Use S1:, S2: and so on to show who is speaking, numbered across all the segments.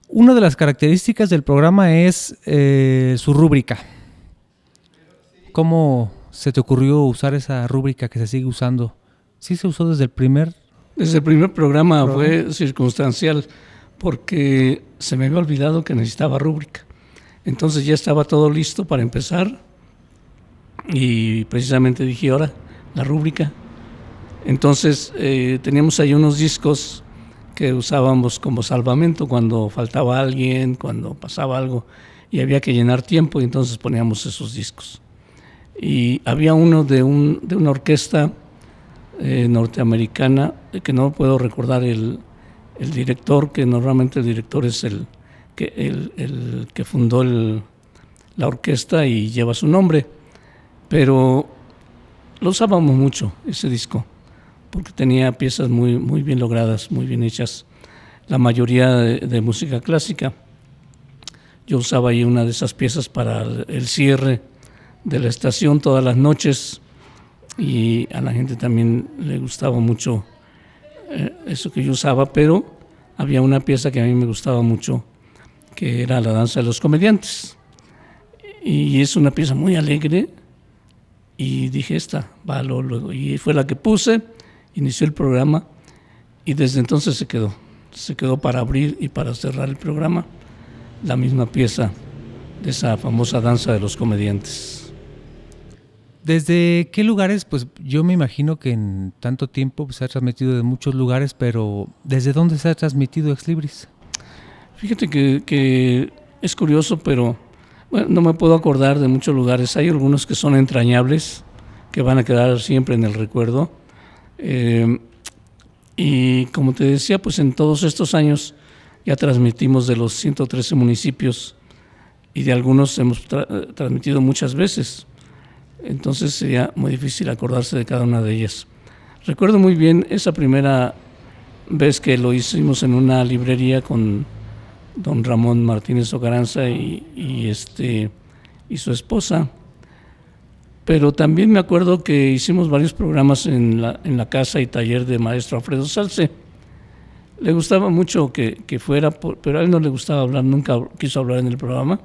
S1: Una de las características del programa es su rúbrica. ¿Cómo se te ocurrió usar esa rúbrica que se sigue usando? ¿Sí se usó desde el primer?
S2: Desde el primer programa fue circunstancial, porque se me había olvidado que necesitaba rúbrica. Entonces ya estaba todo listo para empezar y precisamente dije, ahora, la rúbrica. Entonces teníamos ahí unos discos que usábamos como salvamento cuando faltaba alguien, cuando pasaba algo y había que llenar tiempo, y entonces poníamos esos discos. Y había uno de una orquesta norteamericana, que no puedo recordar el director, que normalmente el director es el que fundó la orquesta y lleva su nombre, pero lo usábamos mucho ese disco, porque tenía piezas muy, muy bien logradas, muy bien hechas, la mayoría de música clásica. Yo usaba ahí una de esas piezas para el cierre de la estación todas las noches, y a la gente también le gustaba mucho eso que yo usaba, pero había una pieza que a mí me gustaba mucho, que era La danza de los comediantes, y es una pieza muy alegre, y dije, esta va luego, y fue la que puse, inició el programa, y desde entonces se quedó para abrir y para cerrar el programa, la misma pieza de esa famosa danza de los comediantes.
S1: ¿Desde qué lugares? Pues yo me imagino que en tanto tiempo se ha transmitido de muchos lugares, pero ¿desde dónde se ha transmitido Ex Libris?
S2: Fíjate que es curioso, pero bueno, no me puedo acordar de muchos lugares. Hay algunos que son entrañables, que van a quedar siempre en el recuerdo. Y como te decía, pues en todos estos años ya transmitimos de los 113 municipios, y de algunos hemos transmitido muchas veces. Entonces sería muy difícil acordarse de cada una de ellas. Recuerdo muy bien esa primera vez que lo hicimos en una librería con don Ramón Martínez Ocaranza y su esposa. Pero también me acuerdo que hicimos varios programas en la casa y taller de maestro Alfredo Salce. Le gustaba mucho que fuera, pero a él no le gustaba hablar, nunca quiso hablar en el programa.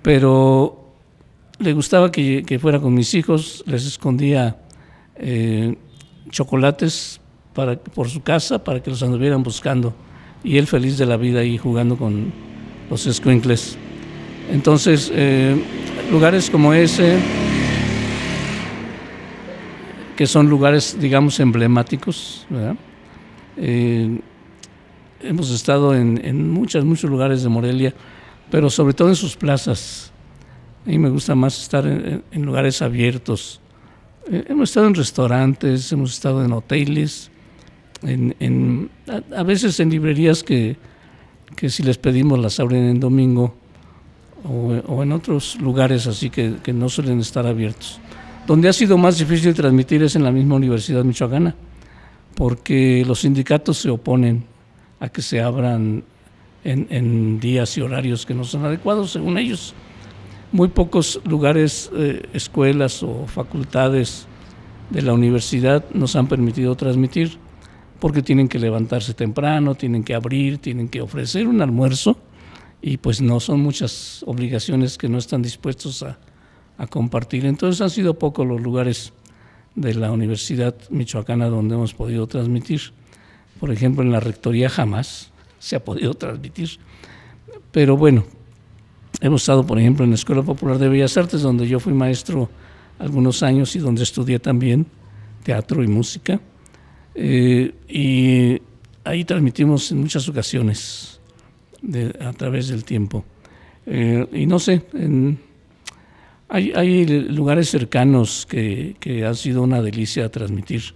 S2: Pero le gustaba que fuera con mis hijos, les escondía chocolates por su casa para que los anduvieran buscando, y él feliz de la vida ahí jugando con los escuincles. Entonces, lugares como ese, que son lugares, digamos, emblemáticos, ¿verdad? Hemos estado en muchos lugares de Morelia, pero sobre todo en sus plazas. A mí me gusta más estar en lugares abiertos. Hemos estado en restaurantes, hemos estado en hoteles, a veces en librerías que si les pedimos las abren en domingo, o en otros lugares así que no suelen estar abiertos. Donde ha sido más difícil transmitir es en la misma Universidad Michoacana, porque los sindicatos se oponen a que se abran en días y horarios que no son adecuados según ellos. Muy pocos lugares, escuelas o facultades de la universidad nos han permitido transmitir, porque tienen que levantarse temprano, tienen que abrir, tienen que ofrecer un almuerzo, y pues no son muchas obligaciones que no están dispuestos a compartir. Entonces han sido pocos los lugares de la Universidad Michoacana donde hemos podido transmitir. Por ejemplo, en la rectoría jamás se ha podido transmitir. Pero bueno, hemos estado, por ejemplo, en la Escuela Popular de Bellas Artes, donde yo fui maestro algunos años y donde estudié también teatro y música. Y ahí transmitimos en muchas ocasiones a través del tiempo. Y no sé, hay lugares cercanos que han sido una delicia transmitir.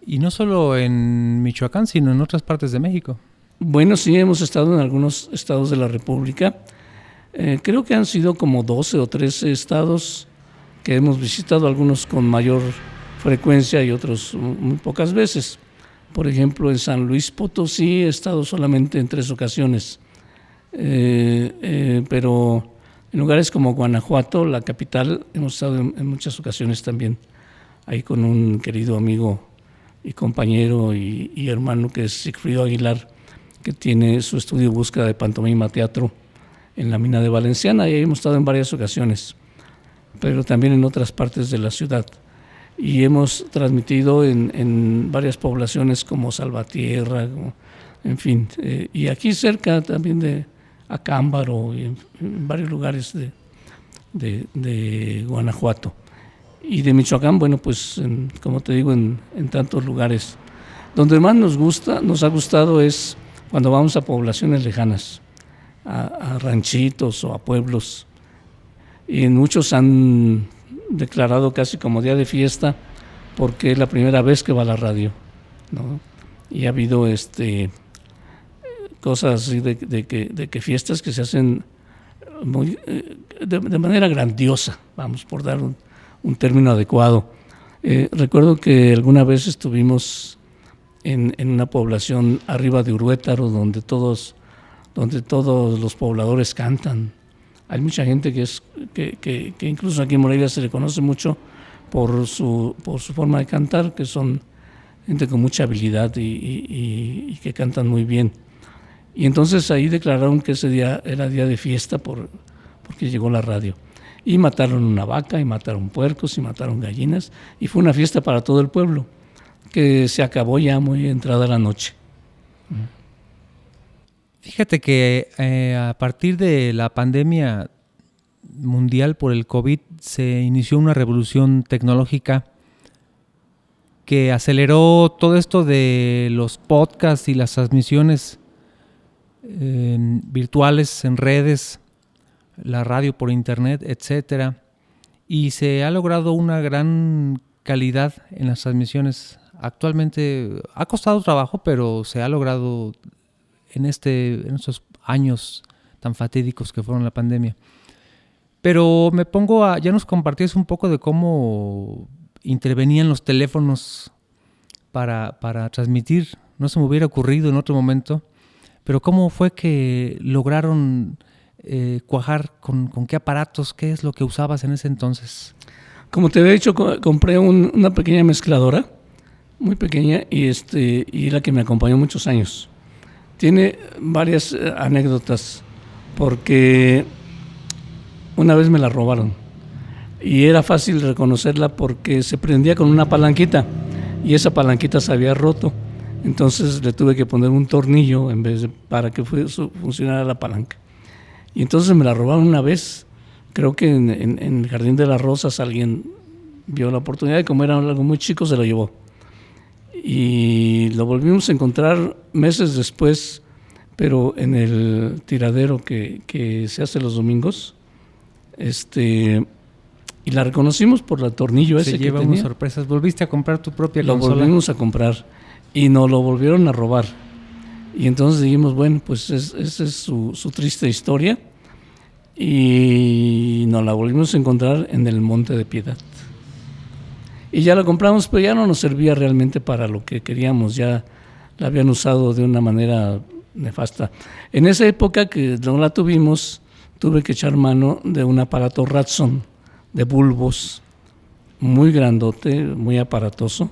S1: Y no solo en Michoacán, sino en otras partes de México.
S2: Bueno, sí, hemos estado en algunos estados de la República. Creo que han sido como 12 o 13 estados que hemos visitado, algunos con mayor frecuencia y otros muy pocas veces. Por ejemplo, en San Luis Potosí he estado solamente en 3 ocasiones, pero en lugares como Guanajuato, la capital, hemos estado en muchas ocasiones también, ahí con un querido amigo y compañero y hermano que es Sigfrido Aguilar, que tiene su estudio de búsqueda de pantomima teatro en la mina de Valenciana, y ahí hemos estado en varias ocasiones, pero también en otras partes de la ciudad. Y hemos transmitido en varias poblaciones como Salvatierra, en fin, y aquí cerca también de Acámbaro, y en varios lugares de Guanajuato. Y de Michoacán, bueno, pues como te digo, en tantos lugares. Donde más nos ha gustado es cuando vamos a poblaciones lejanas, a ranchitos o a pueblos. Y muchos han declarado casi como día de fiesta porque es la primera vez que va a la radio, ¿no? Y ha habido cosas así de que fiestas que se hacen muy, de manera grandiosa, vamos, por dar un término adecuado. Recuerdo que alguna vez estuvimos en una población arriba de Uruétaro, donde todos los pobladores cantan. Hay mucha gente que incluso aquí en Morelia se le conoce mucho por su forma de cantar, que son gente con mucha habilidad y que cantan muy bien. Y entonces ahí declararon que ese día era día de fiesta porque llegó la radio. Y mataron una vaca, y mataron puercos, y mataron gallinas, y fue una fiesta para todo el pueblo, que se acabó ya muy entrada la noche.
S1: Fíjate que a partir de la pandemia mundial por el COVID se inició una revolución tecnológica que aceleró todo esto de los podcasts y las transmisiones virtuales en redes, la radio por internet, etcétera, y se ha logrado una gran calidad en las transmisiones. Actualmente ha costado trabajo, pero se ha logrado en estos años tan fatídicos que fueron la pandemia. Pero me pongo ya nos compartías un poco de cómo intervenían los teléfonos para transmitir. No se me hubiera ocurrido en otro momento, pero cómo fue que lograron cuajar con qué aparatos, qué es lo que usabas en ese entonces.
S2: Como te había dicho, compré una pequeña mezcladora, muy pequeña, y la que me acompañó muchos años. Tiene varias anécdotas, porque una vez me la robaron y era fácil reconocerla porque se prendía con una palanquita y esa palanquita se había roto. Entonces le tuve que poner un tornillo para que funcionara la palanca. Y entonces me la robaron una vez. Creo que en el Jardín de las Rosas alguien vio la oportunidad y como era algo muy chico se lo llevó. Y lo volvimos a encontrar meses después, pero en el tiradero que se hace los domingos. Y la reconocimos por el tornillo ese que tenía. Se lleva unas
S1: sorpresas. ¿Volviste a comprar tu propia consola?
S2: Lo volvimos a comprar y nos lo volvieron a robar. Y entonces dijimos, bueno, pues esa es su triste historia. Y nos la volvimos a encontrar en el Monte de Piedad. Y ya la compramos, pero ya no nos servía realmente para lo que queríamos. Ya la habían usado de una manera nefasta. En esa época que no la tuvimos, tuve que echar mano de un aparato Ratson de bulbos, muy grandote, muy aparatoso,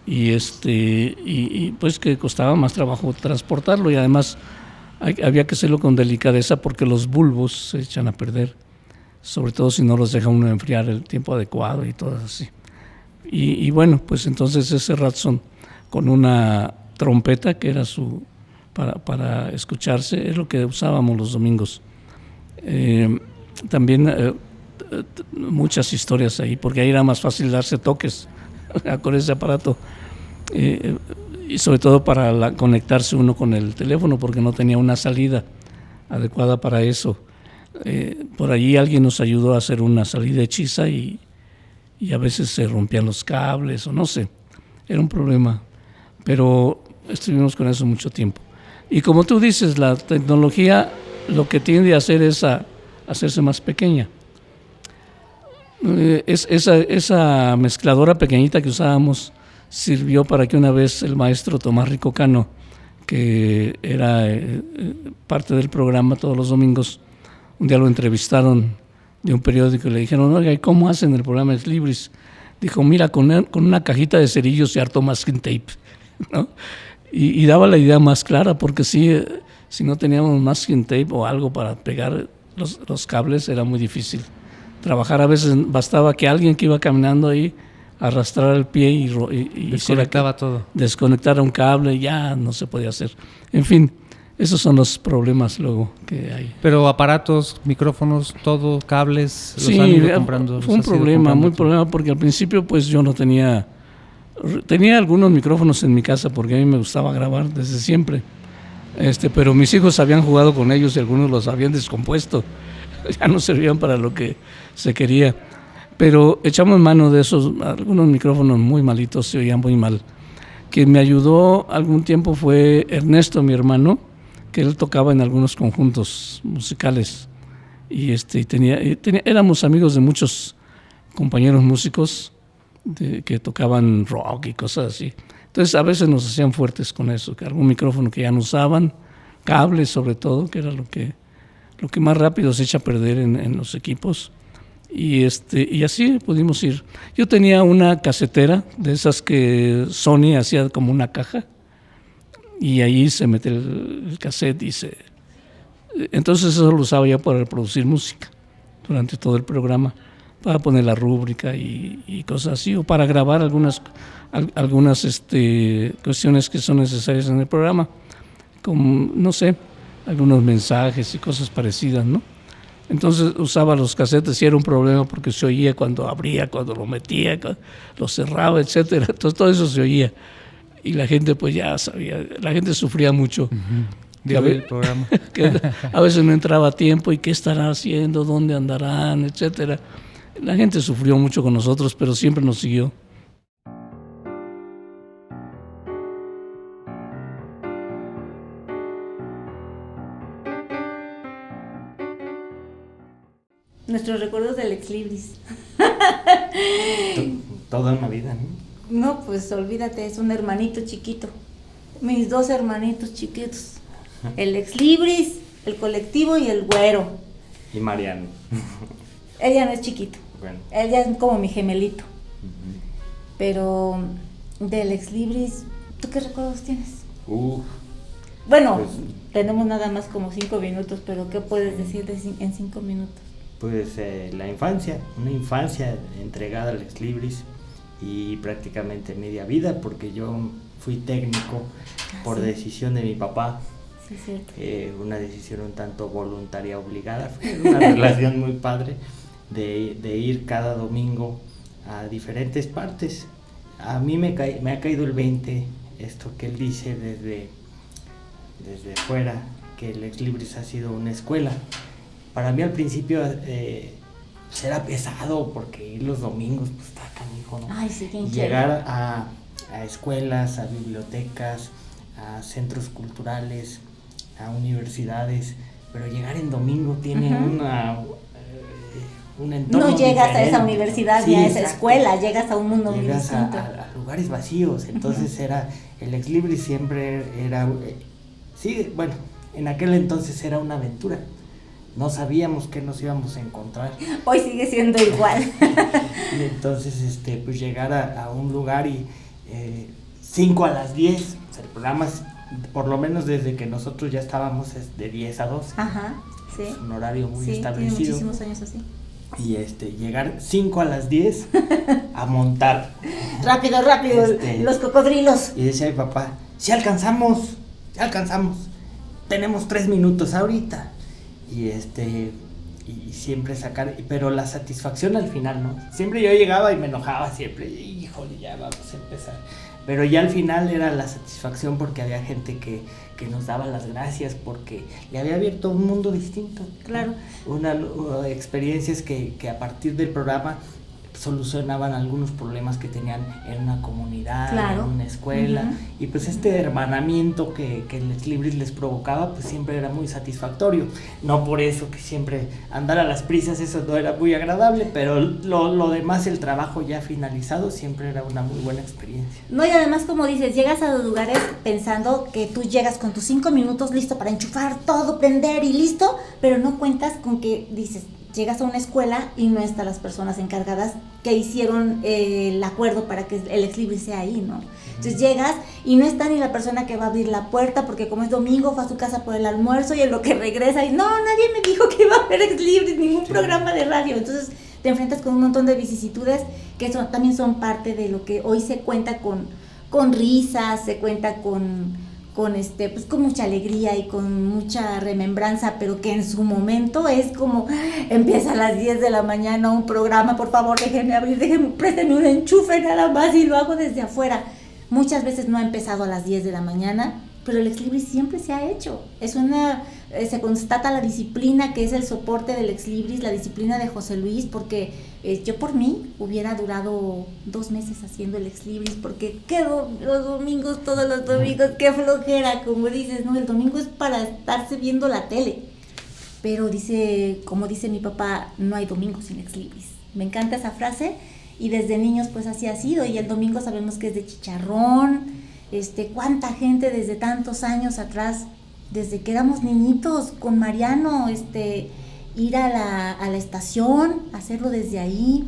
S2: y pues que costaba más trabajo transportarlo, y además había que hacerlo con delicadeza porque los bulbos se echan a perder, sobre todo si no los deja uno enfriar el tiempo adecuado y todo así. Y bueno, pues entonces ese Ratson con una trompeta que era para escucharse, es lo que usábamos los domingos. También muchas historias ahí, porque ahí era más fácil darse toques con ese aparato, y sobre todo para conectarse uno con el teléfono, porque no tenía una salida adecuada para eso. Por allí alguien nos ayudó a hacer una salida hechiza y a veces se rompían los cables o no sé, era un problema, pero estuvimos con eso mucho tiempo. Y como tú dices, la tecnología lo que tiende a hacer es a hacerse más pequeña. Esa mezcladora pequeñita que usábamos sirvió para que una vez el maestro Tomás Rico Cano, que era parte del programa todos los domingos, un día lo entrevistaron de un periódico y le dijeron, oiga, ¿y cómo hacen el programa Ex Libris? Dijo, mira, con una cajita de cerillos y harto masking tape, ¿no? y daba la idea más clara, porque si no teníamos masking tape o algo para pegar los cables, era muy difícil trabajar. A veces bastaba que alguien que iba caminando ahí arrastrara el pie y
S1: desconectaba todo.
S2: Desconectara un cable, ya no se podía hacer. En fin, esos son los problemas luego que hay.
S1: Pero aparatos, micrófonos, todo, cables,
S2: sí,
S1: los han ido comprando.
S2: Fue un problema, muy problema, porque al principio pues yo no tenía algunos micrófonos en mi casa porque a mí me gustaba grabar desde siempre. Pero mis hijos habían jugado con ellos y algunos los habían descompuesto. Ya no servían para lo que se quería. Pero echamos mano de esos, algunos micrófonos muy malitos, se oían muy mal. Quien me ayudó algún tiempo fue Ernesto, mi hermano, que él tocaba en algunos conjuntos musicales. Y éramos amigos de muchos compañeros músicos que tocaban rock y cosas así. Entonces a veces nos hacían fuertes con eso, que algún micrófono que ya no usaban, cables sobre todo, que era lo que más rápido se echa a perder en los equipos. Y así pudimos ir. Yo tenía una casetera de esas que Sony hacía como una caja y ahí se mete el cassette entonces eso lo usaba ya para reproducir música durante todo el programa, para poner la rúbrica y cosas así, o para grabar algunas cuestiones que son necesarias en el programa, como, no sé, algunos mensajes y cosas parecidas, ¿no? Entonces usaba los casetes y era un problema porque se oía cuando abría, cuando lo metía, cuando lo cerraba, etcétera. Entonces todo eso se oía y la gente pues ya sabía, la gente sufría mucho.
S1: El programa.
S2: Que a veces no entraba a tiempo y qué estarán haciendo, dónde andarán, etcétera. La gente sufrió mucho con nosotros, pero siempre nos siguió.
S3: Nuestros recuerdos del Ex Libris.
S4: Toda una vida, ¿no?
S3: No, pues olvídate, es un hermanito chiquito. Mis 2 hermanitos chiquitos. El Ex Libris, el colectivo y el güero.
S4: Y Mariano.
S3: Él ya no es chiquito.
S4: Bueno.
S3: Él ya es como mi gemelito. Pero del Ex Libris, ¿tú qué recuerdos tienes? Bueno, pues, tenemos nada más como 5 minutos, pero ¿qué puedes decir en 5 minutos?
S4: Pues la infancia, una infancia entregada al Ex Libris y prácticamente media vida, porque yo fui técnico por decisión de mi papá.
S3: Sí, cierto.
S4: Una decisión un tanto voluntaria, obligada. Fue una relación muy padre de ir cada domingo a diferentes partes. A mí me ha caído el 20, esto que él dice desde fuera, que el Ex Libris ha sido una escuela. Para mí al principio pues era pesado porque ir los domingos pues está canijo, ¿no?
S3: Ay, sí,
S4: y llegar a escuelas, a bibliotecas, a centros culturales, a universidades, pero llegar en domingo tiene un entorno
S3: no llegas
S4: diferente.
S3: A esa universidad ni a esa escuela, llegas a un mundo muy
S4: distinto.
S3: Llegas
S4: a lugares vacíos, entonces el Ex Libris siempre era, bueno, en aquel entonces era una aventura. No sabíamos qué nos íbamos a encontrar.
S3: Hoy sigue siendo igual.
S4: Y entonces, pues llegar a un lugar y 5 a las 10, o sea, el programa, por lo menos desde que nosotros ya estábamos, es de 10 a 12.
S3: Ajá, sí.
S4: Es un horario muy
S3: Tiene
S4: establecido.
S3: muchísimos años así.
S4: Y llegar 5 a las 10 a montar.
S3: Rápido, los cocodrilos.
S4: Y decía mi papá, ya alcanzamos. Tenemos 3 minutos ahorita. Y siempre sacar, pero la satisfacción al final, ¿no? Siempre yo llegaba y me enojaba siempre, híjole, ya vamos a empezar. Pero ya al final era la satisfacción porque había gente que nos daba las gracias porque le había abierto un mundo distinto.
S3: Claro.
S4: Experiencias que a partir del programa solucionaban algunos problemas que tenían en una comunidad,
S3: claro,
S4: en una escuela, y pues este hermanamiento que el Ex Libris les provocaba, pues siempre era muy satisfactorio. No por eso que siempre andar a las prisas, eso no era muy agradable, pero lo demás, el trabajo ya finalizado, siempre era una muy buena experiencia.
S3: No, y además, como dices, llegas a los lugares pensando que tú llegas con tus 5 minutos listo para enchufar todo, prender y listo, pero no cuentas con que dices, llegas a una escuela y no están las personas encargadas que hicieron el acuerdo para que el Ex Libris sea ahí, ¿no? Entonces llegas y no está ni la persona que va a abrir la puerta, porque como es domingo fue a su casa por el almuerzo y en lo que regresa y no, nadie me dijo que iba a haber Ex Libris, ningún programa de radio. Entonces te enfrentas con un montón de vicisitudes que también son parte de lo que hoy se cuenta con risas, se cuenta con pues con mucha alegría y con mucha remembranza, pero que en su momento es como, empieza a las 10 de la mañana un programa, por favor déjenme abrir, préstenme un enchufe nada más y lo hago desde afuera. Muchas veces no ha empezado a las 10 de la mañana, pero el Ex Libris siempre se ha hecho. Se constata la disciplina que es el soporte del Ex Libris, la disciplina de José Luis, porque yo por mí hubiera durado 2 meses haciendo el Ex Libris, porque los domingos, todos los domingos, qué flojera, como dices, ¿no? El domingo es para estarse viendo la tele. Pero como dice mi papá, no hay domingo sin Ex Libris. Me encanta esa frase y desde niños pues así ha sido, y el domingo sabemos que es de chicharrón. Cuánta gente desde tantos años atrás, desde que éramos niñitos con Mariano, ir a la estación, hacerlo desde ahí,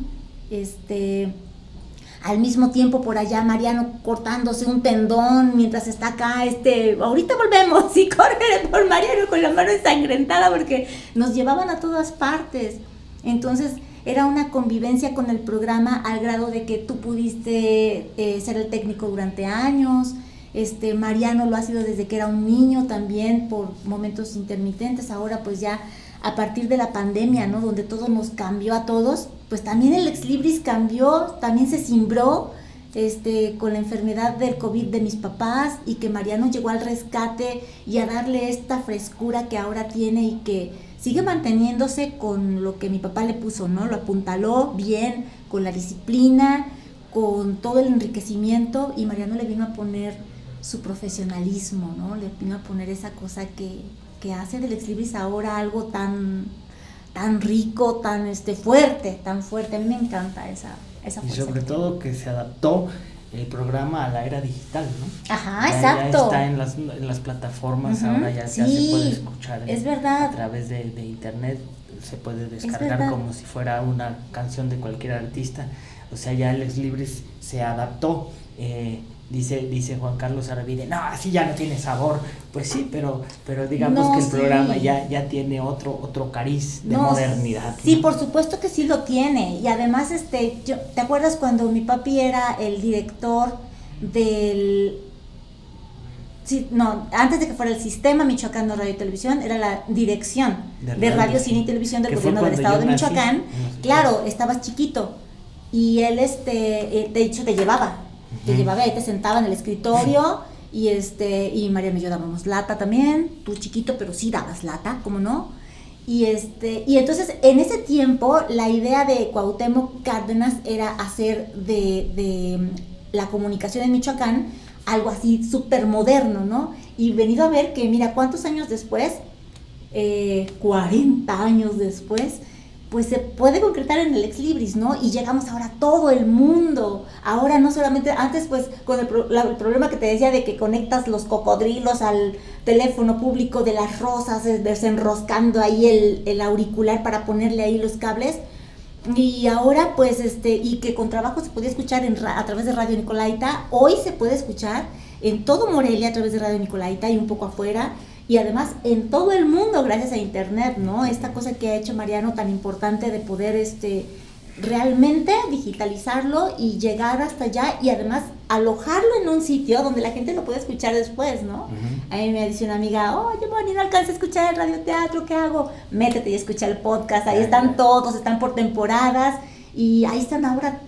S3: al mismo tiempo por allá Mariano cortándose un tendón mientras está acá, ahorita volvemos y corre por Mariano con la mano ensangrentada porque nos llevaban a todas partes. Entonces era una convivencia con el programa al grado de que tú pudiste ser el técnico durante años. Mariano lo ha sido desde que era un niño también por momentos intermitentes. Ahora pues ya a partir de la pandemia, ¿no? Donde todo nos cambió a todos, pues también el Ex Libris cambió, también se cimbró con la enfermedad del COVID de mis papás, y que Mariano llegó al rescate y a darle esta frescura que ahora tiene y que sigue manteniéndose con lo que mi papá le puso, ¿no? Lo apuntaló bien, con la disciplina, con todo el enriquecimiento, y Mariano le vino a poner su profesionalismo, ¿no? Le vino a poner esa cosa que hace del Ex Libris ahora algo tan rico, tan fuerte. A mí me encanta esa fuerza.
S4: Y sobre todo que se adaptó el programa a la era digital, ¿no?
S3: Ajá, exacto.
S4: Ya está en las plataformas, ahora ya se puede escuchar
S3: es verdad.
S4: A través de internet, se puede descargar como si fuera una canción de cualquier artista. O sea, ya el Ex Libris se adaptó. Dice Juan Carlos Aravide, no, así ya no tiene sabor. Pues sí, pero digamos que el programa ya tiene otro cariz de modernidad.
S3: Sí, ¿no? Por supuesto que sí lo tiene. Y además, ¿te acuerdas cuando mi papi era el director del... Sí, no, antes de que fuera el Sistema Michoacán de Radio y Televisión, era la dirección de Radio, Cine y Televisión del gobierno del estado de Michoacán. Claro, estabas chiquito y él, de hecho, te llevaba ahí, te sentaba en el escritorio y Mariano y yo dábamos lata también, tú chiquito, pero sí dabas lata, ¿cómo no? Y entonces en ese tiempo la idea de Cuauhtémoc Cárdenas era hacer de la comunicación en Michoacán algo así súper moderno, ¿no? Y venido a ver que mira cuántos años después, 40 años después, pues se puede concretar en el Ex Libris, ¿no? Y llegamos ahora a todo el mundo. Ahora no solamente, antes pues con el problema que te decía de que conectas los cocodrilos al teléfono público de las Rosas, desenroscando ahí el auricular para ponerle ahí los cables. Y ahora pues y que con trabajo se podía escuchar a través de Radio Nicolaita. Hoy se puede escuchar en todo Morelia a través de Radio Nicolaita y un poco afuera. Y además en todo el mundo gracias a internet, ¿no? Esta cosa que ha hecho Mariano tan importante de poder realmente digitalizarlo y llegar hasta allá y además alojarlo en un sitio donde la gente lo puede escuchar después, ¿no? A mí me dice una amiga, oye, Bonnie, no alcanzo a escuchar el radioteatro, ¿qué hago? Métete y escucha el podcast, ahí están todos, están por temporadas y ahí están ahora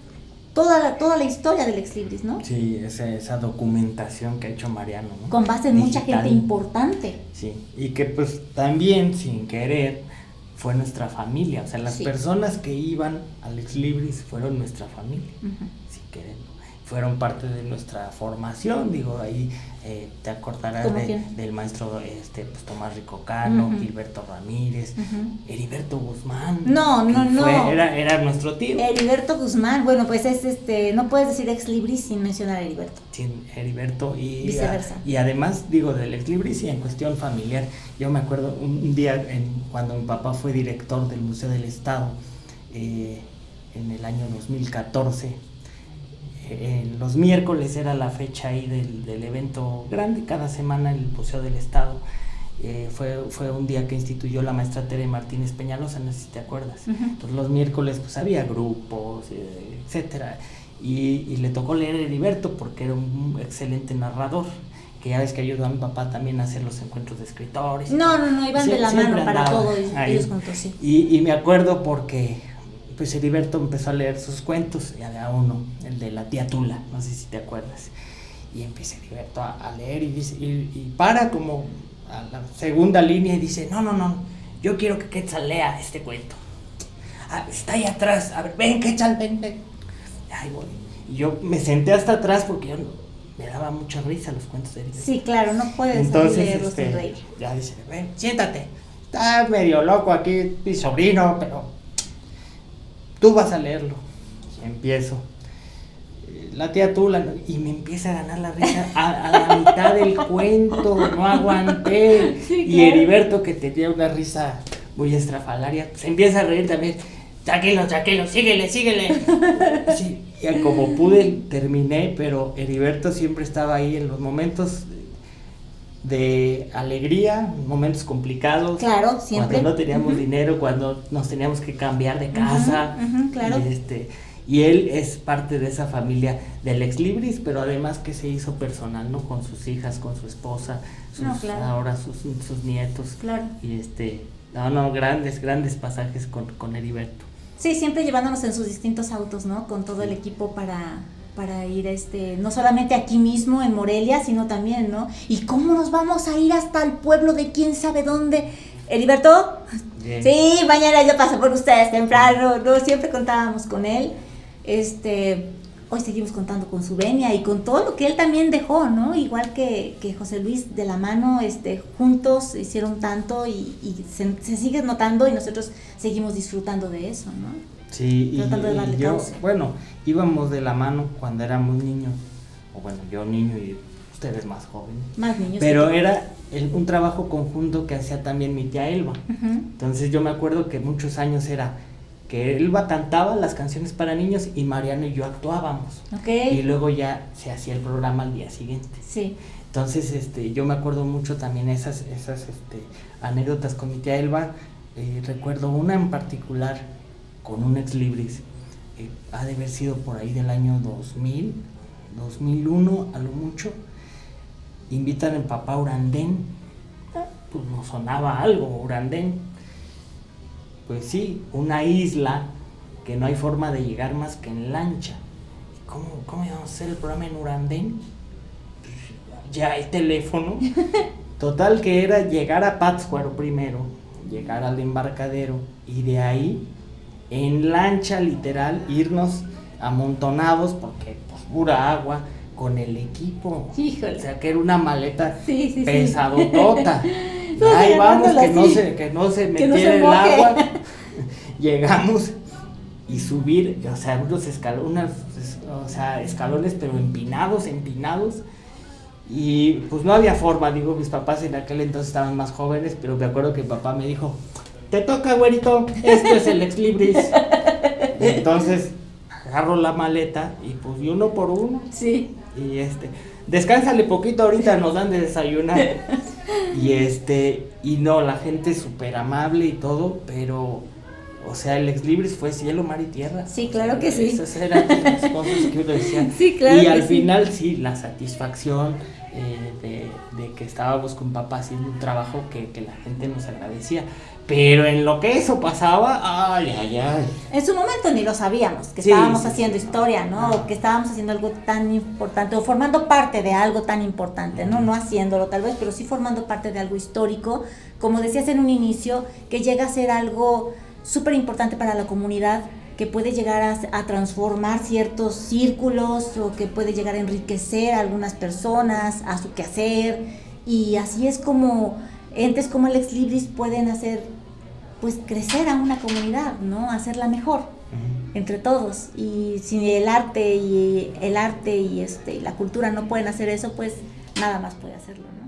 S3: toda la historia del Ex Libris, ¿no?
S4: Sí, esa documentación que ha hecho Mariano, ¿no?
S3: Con base en mucha gente importante.
S4: Sí, y que pues también, sin querer, fue nuestra familia. O sea, las personas que iban al Ex Libris fueron nuestra familia, sin querer, ¿no? Fueron parte de nuestra formación, digo, ahí te acordarás del maestro pues, Tomás Ricocano, Gilberto Ramírez, Heriberto Guzmán.
S3: No.
S4: Era nuestro tío.
S3: Heriberto Guzmán, bueno, pues es no puedes decir Ex Libris sin mencionar a Heriberto.
S4: Sin Heriberto y
S3: viceversa.
S4: Y además, digo, del Ex Libris y en cuestión familiar, yo me acuerdo un día cuando mi papá fue director del Museo del Estado, en el año 2014, los miércoles era la fecha ahí del evento grande, cada semana el Museo del Estado. Fue un día que instituyó la maestra Tere Martínez Peñalosa, no sé si te acuerdas. Entonces los miércoles pues había grupos, etcétera, y le tocó leer Heriberto porque era un excelente narrador, que ya ves que ayudó a mi papá también a hacer los encuentros de escritores.
S3: No, iban de la mano para todo, ellos juntos, sí.
S4: Y me acuerdo porque pues Heriberto empezó a leer sus cuentos, y había uno, el de la tía Tula, no sé si te acuerdas, y empieza Heriberto a leer y dice, y para como a la segunda línea y dice, no, yo quiero que Quetzal lea este cuento. Está ahí atrás, a ver, ven Quetzal, ven. Ahí voy. Y yo me senté hasta atrás porque yo me daba mucha risa los cuentos de Heriberto.
S3: Sí, claro, no puedes leerlos sin reír.
S4: Ya dice, ven, siéntate, está medio loco aquí mi sobrino, pero tú vas a leerlo. Y empiezo. La tía Tula, y me empieza a ganar la risa a la mitad del cuento, no aguanté. Sí, claro. Y Heriberto, que tenía una risa muy estrafalaria, se empieza a reír también. Tranquilo, síguele. Sí, y como pude terminé, pero Heriberto siempre estaba ahí en los momentos de alegría, momentos complicados.
S3: Claro, siempre.
S4: Cuando no teníamos dinero, cuando nos teníamos que cambiar de casa.
S3: Claro.
S4: Y él es parte de esa familia del Ex Libris, pero además que se hizo personal, ¿no? Con sus hijas, con su esposa, claro. Ahora sus nietos.
S3: Claro.
S4: Y grandes pasajes con Heriberto.
S3: Sí, siempre llevándonos en sus distintos autos, ¿no? Con todo el equipo para ir no solamente aquí mismo en Morelia, sino también, ¿no? ¿Y cómo nos vamos a ir hasta el pueblo de quién sabe dónde? ¿Heriberto? Bien. Sí, mañana yo paso por ustedes temprano, ¿no? Siempre contábamos con él. Hoy seguimos contando con su venia y con todo lo que él también dejó, ¿no? Igual que José Luis, de la mano, juntos hicieron tanto y se sigue notando y nosotros seguimos disfrutando de eso, ¿no?
S4: Sí, y yo, bueno, íbamos de la mano cuando éramos niños, o bueno, yo niño y ustedes más jóvenes.
S3: Más niños.
S4: Pero era un trabajo conjunto que hacía también mi tía Elba. Entonces yo me acuerdo que muchos años era que Elba cantaba las canciones para niños y Mariano y yo actuábamos.
S3: Okay.
S4: Y luego ya se hacía el programa al día siguiente.
S3: Sí.
S4: Entonces yo me acuerdo mucho también esas anécdotas con mi tía Elba. Recuerdo una en particular con un Ex Libris. Ha de haber sido por ahí del año 2000, 2001 a lo mucho. Invitan al papá Urandén. Pues nos sonaba algo, Urandén. Pues sí, una isla que no hay forma de llegar más que en lancha. ¿Cómo íbamos a hacer el programa en Urandén? Pues ya hay teléfono. Total que era llegar a Pátzcuaro primero, llegar al embarcadero y de ahí, en lancha literal, irnos amontonados, porque pues pura agua, con el equipo.
S3: Híjole.
S4: O sea que era una maleta
S3: sí.
S4: pesadotota. Ahí vamos, que no se metiera el agua. Llegamos y subir, o sea, unos escalones, pero empinados. Y pues no había forma, mis papás en aquel entonces estaban más jóvenes, pero me acuerdo que mi papá me dijo, te toca, güerito, esto es el Ex Libris. Entonces agarro la maleta y pues uno por uno.
S3: Sí.
S4: Y descánsale poquito, ahorita nos dan de desayunar. Y no, la gente súper amable y todo, pero, o sea, el Ex Libris fue cielo, mar y tierra.
S3: Sí, claro que sí.
S4: Esas eran las cosas que uno decía.
S3: Sí, claro.
S4: Y al final, sí, la satisfacción de que estábamos con papá haciendo un trabajo que la gente nos agradecía. Pero en lo que eso pasaba, ay.
S3: En su momento ni lo sabíamos, que estábamos haciendo historia, ¿no? O que estábamos haciendo algo tan importante, o formando parte de algo tan importante, ¿no? No haciéndolo tal vez, pero sí formando parte de algo histórico, como decías en un inicio, que llega a ser algo súper importante para la comunidad, que puede llegar a transformar ciertos círculos, o que puede llegar a enriquecer a algunas personas, a su quehacer, y así es como entes como el Ex Libris pueden hacer pues crecer a una comunidad, ¿no? Hacerla mejor entre todos. Y si el arte y la cultura no pueden hacer eso, pues nada más puede hacerlo, ¿no?